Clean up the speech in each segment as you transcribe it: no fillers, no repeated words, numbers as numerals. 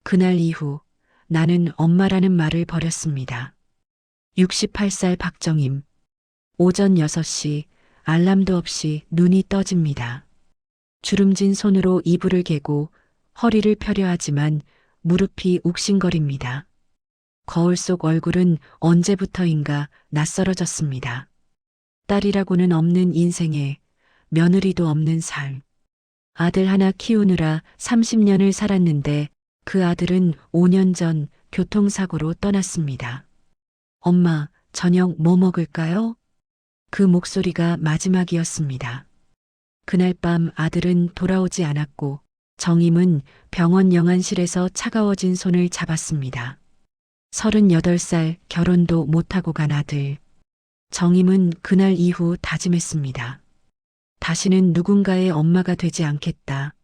그날 이후 나는 엄마라는 말을 버렸습니다. 68살 박정임. 오전 6시 알람도 없이 눈이 떠집니다. 주름진 손으로 이불을 개고 허리를 펴려 하지만 무릎이 욱신거립니다. 거울 속 얼굴은 언제부터인가 낯설어졌습니다. 딸이라고는 없는 인생에 며느리도 없는 삶. 아들 하나 키우느라 30년을 살았는데 그 아들은 5년 전 교통사고로 떠났습니다. 엄마, 저녁 뭐 먹을까요? 그 목소리가 마지막이었습니다. 그날 밤 아들은 돌아오지 않았고 정임은 병원 영안실에서 차가워진 손을 잡았습니다. 38살 결혼도 못하고 간 아들. 정임은 그날 이후 다짐했습니다. 다시는 누군가의 엄마가 되지 않겠다.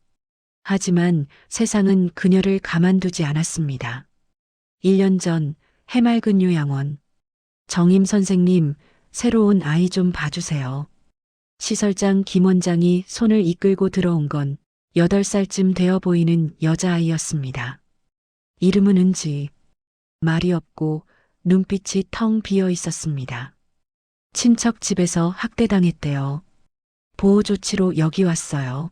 하지만 세상은 그녀를 가만두지 않았습니다. 1년 전 해맑은 요양원. 정임 선생님, 새로운 아이 좀 봐주세요. 시설장 김 원장이 손을 이끌고 들어온 건 8살쯤 되어 보이는 여자아이였습니다. 이름은 은지. 말이 없고 눈빛이 텅 비어 있었습니다. 친척 집에서 학대당했대요. 보호 조치로 여기 왔어요.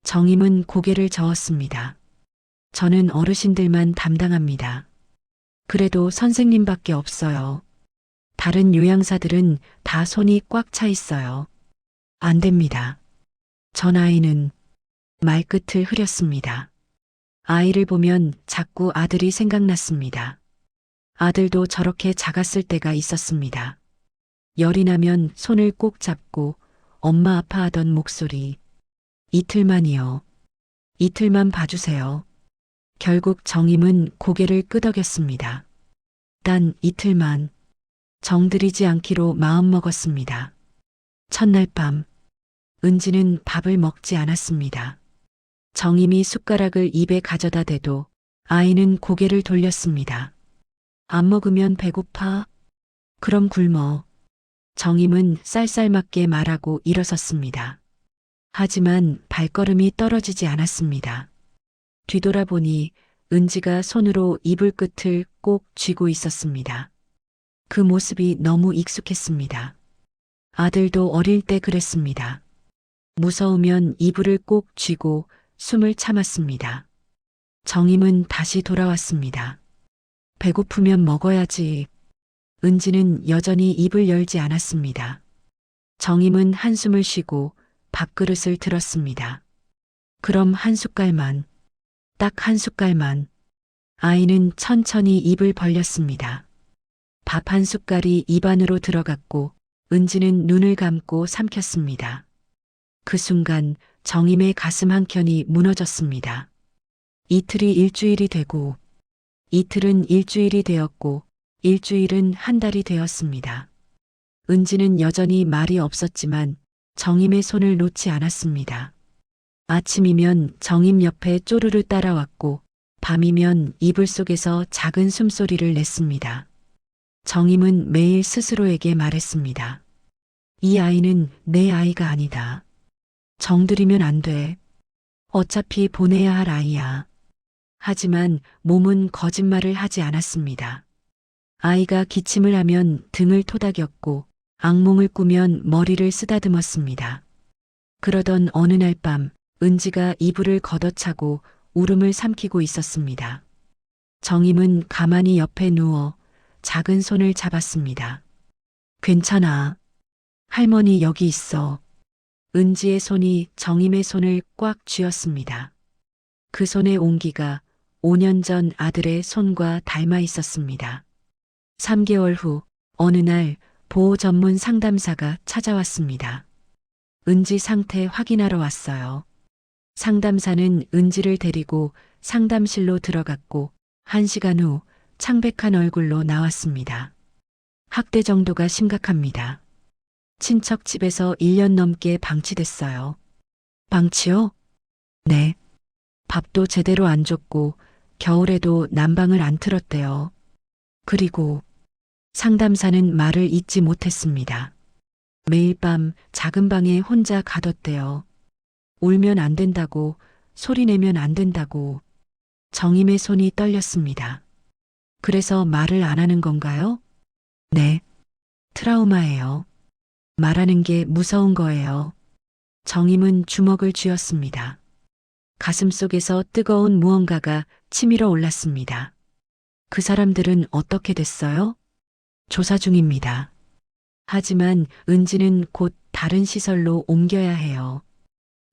정임은 고개를 저었습니다. 저는 어르신들만 담당합니다. 그래도 선생님밖에 없어요. 다른 요양사들은 다 손이 꽉 차 있어요. 안 됩니다. 전 아이는 말끝을 흐렸습니다. 아이를 보면 자꾸 아들이 생각났습니다. 아들도 저렇게 작았을 때가 있었습니다. 열이 나면 손을 꼭 잡고 엄마 아파하던 목소리. 이틀만이요. 이틀만 봐주세요. 결국 정임은 고개를 끄덕였습니다. 단 이틀만. 정들이지 않기로 마음먹었습니다. 첫날 밤, 은지는 밥을 먹지 않았습니다. 정임이 숟가락을 입에 가져다 대도 아이는 고개를 돌렸습니다. 안 먹으면 배고파? 그럼 굶어. 정임은 쌀쌀맞게 말하고 일어섰습니다. 하지만 발걸음이 떨어지지 않았습니다. 뒤돌아보니 은지가 손으로 이불 끝을 꼭 쥐고 있었습니다. 그 모습이 너무 익숙했습니다. 아들도 어릴 때 그랬습니다. 무서우면 이불을 꼭 쥐고 숨을 참았습니다. 정임은 다시 돌아왔습니다. 배고프면 먹어야지. 은지는 여전히 입을 열지 않았습니다. 정임은 한숨을 쉬고 밥그릇을 들었습니다. 그럼 한 숟갈만, 딱 한 숟갈만. 아이는 천천히 입을 벌렸습니다. 밥 한 숟갈이 입 안으로 들어갔고 은지는 눈을 감고 삼켰습니다. 그 순간 정임의 가슴 한켠이 무너졌습니다. 이틀이 일주일이 되고 이틀은 일주일이 되었고 일주일은 한 달이 되었습니다. 은지는 여전히 말이 없었지만 정임의 손을 놓지 않았습니다. 아침이면 정임 옆에 쪼르르 따라왔고 밤이면 이불 속에서 작은 숨소리를 냈습니다. 정임은 매일 스스로에게 말했습니다. 이 아이는 내 아이가 아니다. 정들이면 안 돼. 어차피 보내야 할 아이야. 하지만 몸은 거짓말을 하지 않았습니다. 아이가 기침을 하면 등을 토닥였고 악몽을 꾸면 머리를 쓰다듬었습니다. 그러던 어느 날 밤 은지가 이불을 걷어차고 울음을 삼키고 있었습니다. 정임은 가만히 옆에 누워 작은 손을 잡았습니다. 괜찮아. 할머니 여기 있어. 은지의 손이 정임의 손을 꽉 쥐었습니다. 그 손의 온기가 5년 전 아들의 손과 닮아 있었습니다. 3개월 후 어느 날 보호 전문 상담사가 찾아왔습니다. 은지 상태 확인하러 왔어요. 상담사는 은지를 데리고 상담실로 들어갔고 1시간 후 창백한 얼굴로 나왔습니다. 학대 정도가 심각합니다. 친척 집에서 1년 넘게 방치됐어요. 방치요? 네. 밥도 제대로 안 줬고 겨울에도 난방을 안 틀었대요. 그리고 상담사는 말을 잇지 못했습니다. 매일 밤 작은 방에 혼자 가뒀대요. 울면 안 된다고, 소리 내면 안 된다고. 정임의 손이 떨렸습니다. 그래서 말을 안 하는 건가요? 네. 트라우마예요. 말하는 게 무서운 거예요. 정임은 주먹을 쥐었습니다. 가슴속에서 뜨거운 무언가가 치밀어 올랐습니다. 그 사람들은 어떻게 됐어요? 조사 중입니다. 하지만 은지는 곧 다른 시설로 옮겨야 해요.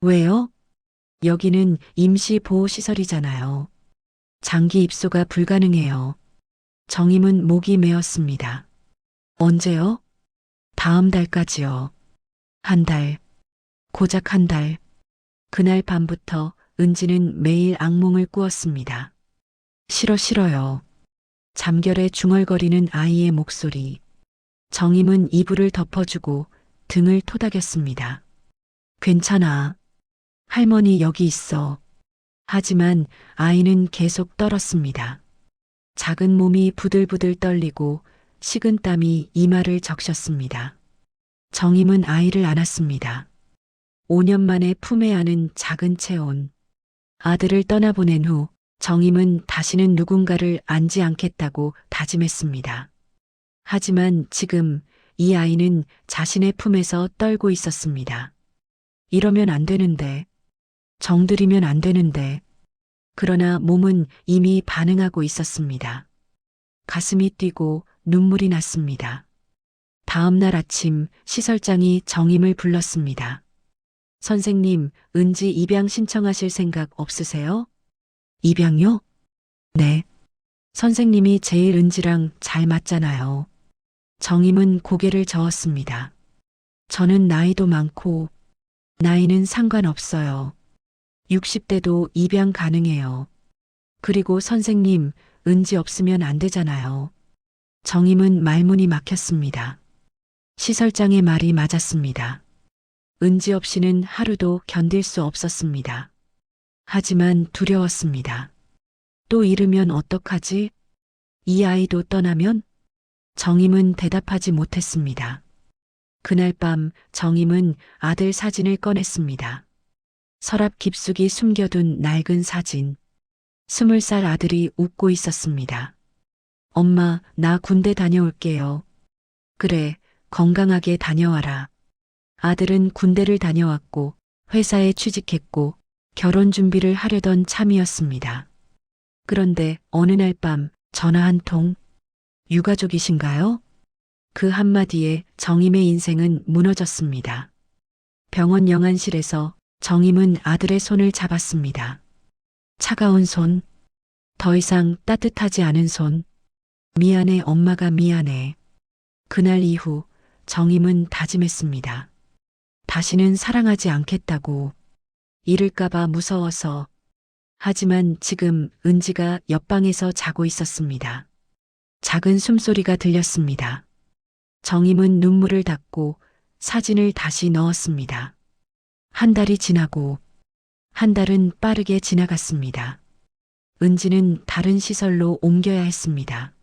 왜요? 여기는 임시보호시설이잖아요. 장기 입소가 불가능해요. 정임은 목이 메었습니다. 언제요? 다음 달까지요. 한 달, 고작 한 달. 그날 밤부터 은지는 매일 악몽을 꾸었습니다. 싫어요. 잠결에 중얼거리는 아이의 목소리. 정임은 이불을 덮어주고 등을 토닥였습니다. 괜찮아. 할머니 여기 있어. 하지만 아이는 계속 떨었습니다. 작은 몸이 부들부들 떨리고 식은 땀이 이마를 적셨습니다. 정임은 아이를 안았습니다. 5년 만에 품에 안은 작은 체온. 아들을 떠나보낸 후 정임은 다시는 누군가를 안지 않겠다고 다짐했습니다. 하지만 지금 이 아이는 자신의 품에서 떨고 있었습니다. 이러면 안 되는데, 정들이면 안 되는데, 그러나 몸은 이미 반응하고 있었습니다. 가슴이 뛰고 눈물이 났습니다. 다음 날 아침 시설장이 정임을 불렀습니다. 선생님, 은지 입양 신청하실 생각 없으세요? 입양요? 네. 선생님이 제일 은지랑 잘 맞잖아요. 정임은 고개를 저었습니다. 저는 나이도 많고, 나이는 상관없어요. 60대도 입양 가능해요. 그리고 선생님, 은지 없으면 안 되잖아요. 정임은 말문이 막혔습니다. 시설장의 말이 맞았습니다. 은지 없이는 하루도 견딜 수 없었습니다. 하지만 두려웠습니다. 또 잃으면 어떡하지? 이 아이도 떠나면? 정임은 대답하지 못했습니다. 그날 밤 정임은 아들 사진을 꺼냈습니다. 서랍 깊숙이 숨겨둔 낡은 사진. 20살 아들이 웃고 있었습니다. 엄마, 나 군대 다녀올게요. 그래, 건강하게 다녀와라. 아들은 군대를 다녀왔고 회사에 취직했고 결혼 준비를 하려던 참이었습니다. 그런데 어느 날 밤 전화 한 통. 유가족이신가요? 그 한마디에 정임의 인생은 무너졌습니다. 병원 영안실에서 정임은 아들의 손을 잡았습니다. 차가운 손, 더 이상 따뜻하지 않은 손. 미안해, 엄마가 미안해. 그날 이후 정임은 다짐했습니다. 다시는 사랑하지 않겠다고. 잃을까봐 무서워서. 하지만 지금 은지가 옆방에서 자고 있었습니다. 작은 숨소리가 들렸습니다. 정임은 눈물을 닦고 사진을 다시 넣었습니다. 한 달이 지나고 한 달은 빠르게 지나갔습니다. 은지는 다른 시설로 옮겨야 했습니다.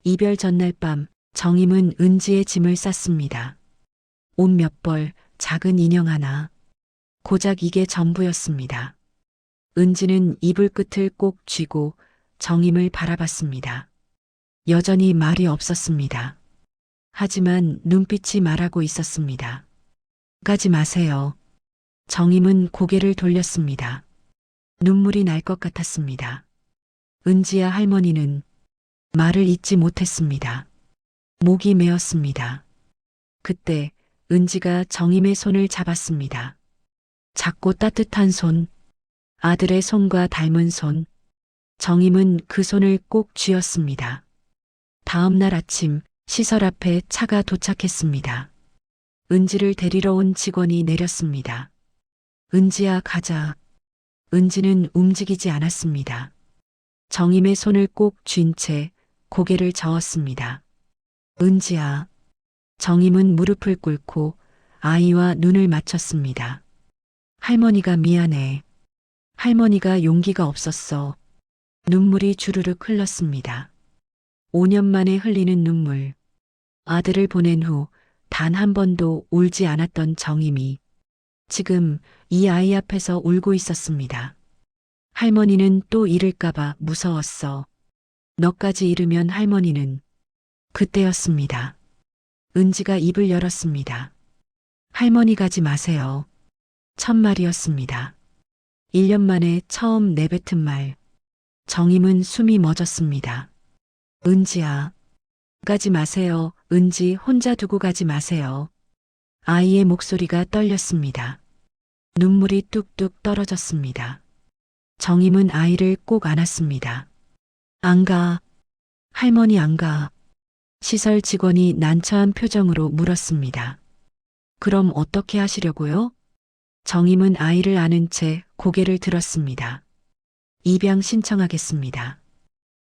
이별 전날 밤 정임은 은지의 짐을 쌌습니다. 옷 몇 벌, 작은 인형 하나. 고작 이게 전부였습니다. 은지는 이불 끝을 꼭 쥐고 정임을 바라봤습니다. 여전히 말이 없었습니다. 하지만 눈빛이 말하고 있었습니다. 가지 마세요. 정임은 고개를 돌렸습니다. 눈물이 날 것 같았습니다. 은지야 할머니는 말을 잇지 못했습니다. 목이 메었습니다. 그때 은지가 정임의 손을 잡았습니다. 작고 따뜻한 손, 아들의 손과 닮은 손. 정임은 그 손을 꼭 쥐었습니다. 다음 날 아침 시설 앞에 차가 도착했습니다. 은지를 데리러 온 직원이 내렸습니다. 은지야 가자. 은지는 움직이지 않았습니다. 정임의 손을 꼭 쥔 채 고개를 저었습니다. 은지야. 정임은 무릎을 꿇고 아이와 눈을 맞췄습니다. 할머니가 미안해. 할머니가 용기가 없었어. 눈물이 주르륵 흘렀습니다. 5년 만에 흘리는 눈물. 아들을 보낸 후 단 한 번도 울지 않았던 정임이 지금 이 아이 앞에서 울고 있었습니다. 할머니는 또 잃을까봐 무서웠어. 너까지 잃으면 할머니는. 그때였습니다. 은지가 입을 열었습니다. 할머니 가지 마세요. 첫말이었습니다. 1년 만에 처음 내뱉은 말. 정임은 숨이 멎었습니다. 은지야. 가지 마세요. 은지 혼자 두고 가지 마세요. 아이의 목소리가 떨렸습니다. 눈물이 뚝뚝 떨어졌습니다. 정임은 아이를 꼭 안았습니다. 안 가. 할머니 안 가. 시설 직원이 난처한 표정으로 물었습니다. 그럼 어떻게 하시려고요? 정임은 아이를 안은 채 고개를 들었습니다. 입양 신청하겠습니다.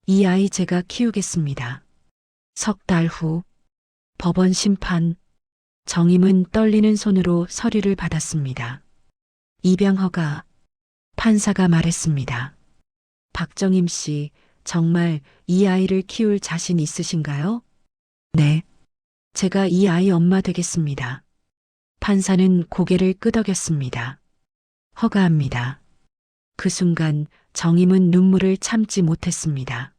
이 아이 제가 키우겠습니다. 석 달 후 법원 심판. 정임은 떨리는 손으로 서류를 받았습니다. 입양 허가. 판사가 말했습니다. 박정임 씨, 정말 이 아이를 키울 자신 있으신가요? 네. 제가 이 아이 엄마 되겠습니다. 판사는 고개를 끄덕였습니다. 허가합니다. 그 순간 정임은 눈물을 참지 못했습니다.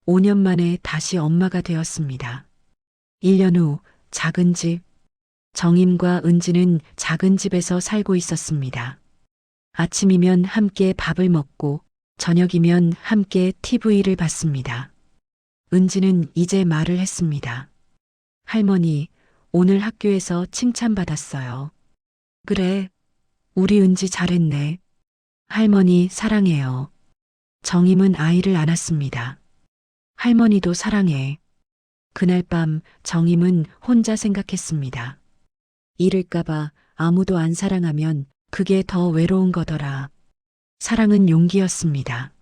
5년 만에 다시 엄마가 되었습니다. 1년 후 작은 집. 정임과 은지는 작은 집에서 살고 있었습니다. 아침이면 함께 밥을 먹고 저녁이면 함께 TV를 봤습니다. 은지는 이제 말을 했습니다. 할머니, 오늘 학교에서 칭찬받았어요. 그래, 우리 은지 잘했네. 할머니 사랑해요. 정임은 아이를 안았습니다. 할머니도 사랑해. 그날 밤 정임은 혼자 생각했습니다. 잃을까봐 아무도 안 사랑하면 그게 더 외로운 거더라. 사랑은 용기였습니다.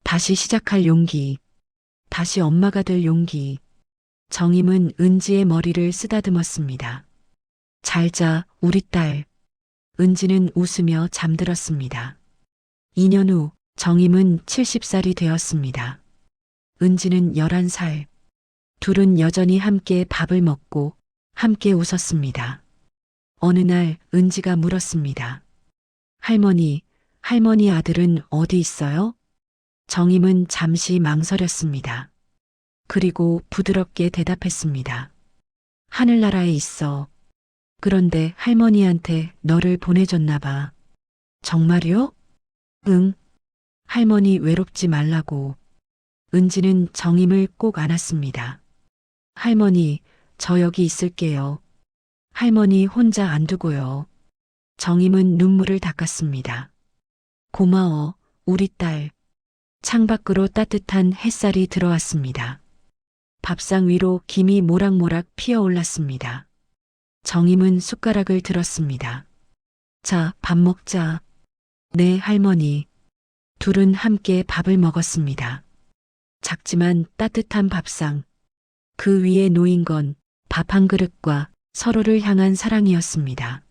다시 시작할 용기. 다시 엄마가 될 용기. 정임은 은지의 머리를 쓰다듬었습니다. 잘 자, 우리 딸. 은지는 웃으며 잠들었습니다. 2년 후 정임은 70살이 되었습니다. 은지는 11살. 둘은 여전히 함께 밥을 먹고 함께 웃었습니다. 어느 날 은지가 물었습니다. 할머니 아들은 어디 있어요? 정임은 잠시 망설였습니다. 그리고 부드럽게 대답했습니다. 하늘나라에 있어. 그런데 할머니한테 너를 보내줬나 봐. 정말요? 응. 할머니 외롭지 말라고. 은지는 정임을 꼭 안았습니다. 할머니, 저 여기 있을게요. 할머니 혼자 안 두고요. 정임은 눈물을 닦았습니다. 고마워, 우리 딸. 창밖으로 따뜻한 햇살이 들어왔습니다. 밥상 위로 김이 모락모락 피어올랐습니다. 정임은 숟가락을 들었습니다. 자, 밥 먹자. 네, 할머니. 둘은 함께 밥을 먹었습니다. 작지만 따뜻한 밥상. 그 위에 놓인 건 밥 한 그릇과 서로를 향한 사랑이었습니다.